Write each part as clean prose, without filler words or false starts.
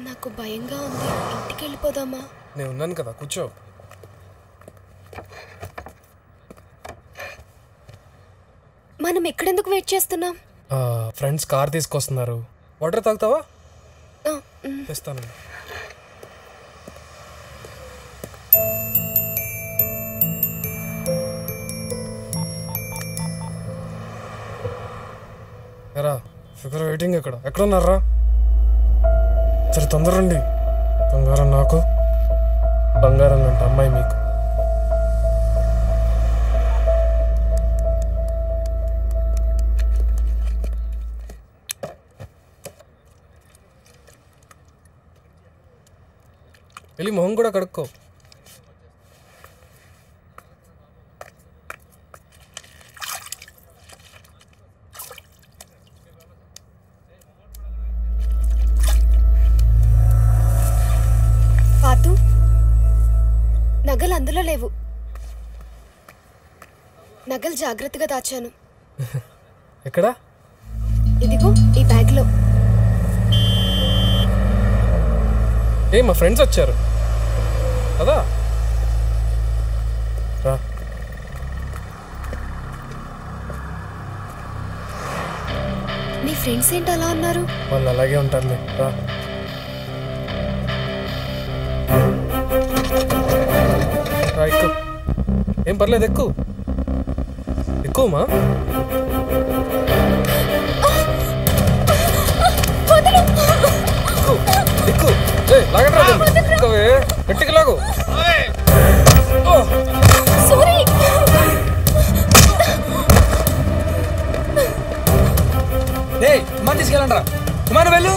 నాకు భయంగా ఉంది. ఇంటికి వెళ్ళిపోదామా? నేను ఉన్నాను కదా, కూర్చో. మనం ఎక్కడెందుకు వెయిట్ చేస్తున్నాం? ఫ్రెండ్స్ కార్ తీసుకొస్తున్నారు. వాటర్ తాగుతావా? తెస్తాను. ఎరా ఫిగర్ వెయిటింగ్ ఎక్కడున్నారా? సరే తొందర రండి. బంగారం నాకు, బంగారం అంటే అమ్మాయి మీకు. వెళ్ళి మొహం కూడా కడుక్కో. పాతు, నగలు అందులో లేవు. నగలు జాగ్రత్తగా దాచాను. ఎక్కడ? ఇదిగో ఈ బ్యాగ్లో. మా ఫ్రెండ్స్ వచ్చారు కదా, రా. నీ ఫ్రెండ్స్ ఏంటి అలా అన్నారు? వాళ్ళు అలాగే ఉంటారులే, రా. ఎక్కు, ఏం పర్లేదు, ఎక్కు ఎక్కువమా. ఎక్కు లాగవే, గట్టిగా లాగు. మన తీసుకెళ్ళండి రా, మన వెళ్ళు.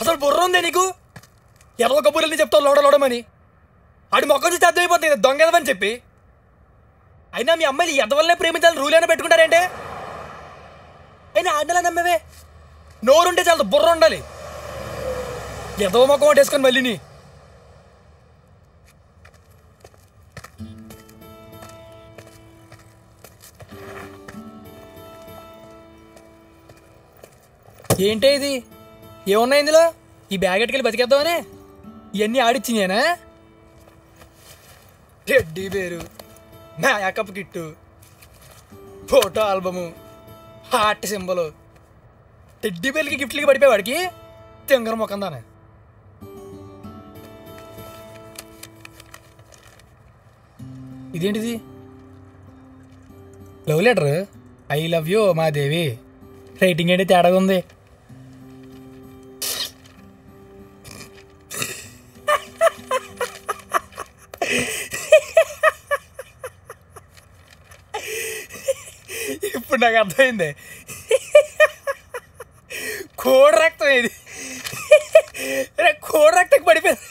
అసలు బుర్ర ఉందే నీకు? ఎదవ కబుర్లని చెప్తావు లోడలోడమని. ఆడి మొక్క చూస్తే అర్థమైపోతుంది దొంగ ఎదవని చెప్పి. అయినా మీ అమ్మాయిలు ఎదవల్లనే ప్రేమించాలని రూల్ అయినా పెట్టుకుంటారేంటే? అయినా ఆడలా నమ్మవే, నోరుంటే చాలా బుర్ర ఉండాలి. ఎదవ మొక్క మాట వేసుకొని మళ్ళీ నీ ఏంటే ఇది? ఏమున్నాయి ఇందులో? ఈ బ్యాగ్ ఎట్టుకెళ్ళి బతికేద్దామనే ఇవన్నీ ఆడిచ్చినేనా? Teddy bear, makeup kit, photo album, heart symbol. Teddy బేర్లకి గిఫ్ట్లకి పడిపోయి వాడికి తింగర మొక్కం దానే. ఇదేంటిది? Love letter. I love you Madevi. Writing ఏంటి తేడాగా ఉంది? ఇప్పుడు నాకు అర్థమైంది, కోడి రక్తం ఇది. కోడి రక్తం పడిపోయింది.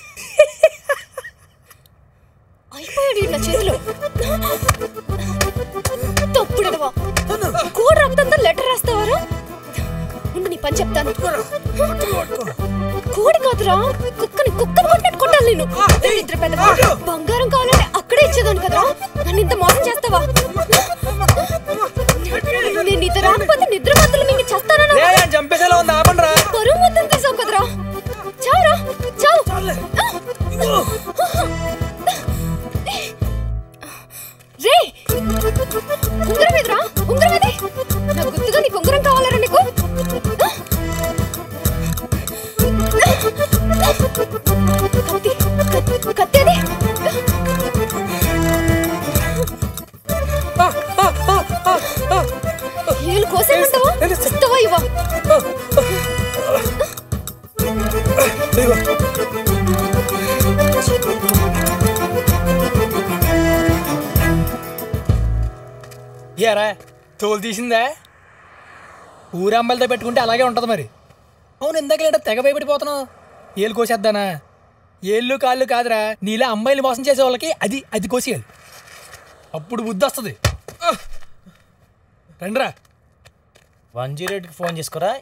అయిపోయాడు నా చేతిలో. తప్పుడవా, కోడి రక్తంతో లెటర్ రాస్తావారా? ఉండు నీ పని చెప్తాను. కోడి కాదురా, కుక్కని కొట్టినట్టు కొట్టాలి నేను. ఇద్దరు పెద్ద బంగారం కావాలంటే అక్కడే ఇచ్చేదాను కదరా, నన్ను ఇంత మోసం చేస్తావా? ఏళ్ళు కోసేమంటావా? ఇస్తావా ఇవ్వా? ఇదిగో. ఏరా తోలు తీసిందా? ఊరమ్మలతో పెట్టుకుంటే అలాగే ఉంటది మరి. అవును, ఇందాక తెగ భయపడిపోతున్నావు. ఏళ్ళు కోసేద్దానా? ఏళ్ళు కాళ్ళు కాదురా, నీలా అమ్మాయిలు మోసం చేసే వాళ్ళకి అది కోసేయాలి. అప్పుడు బుద్ధి వస్తుంది. రండిరా. 108కి ఫోన్ చేసుకోరా.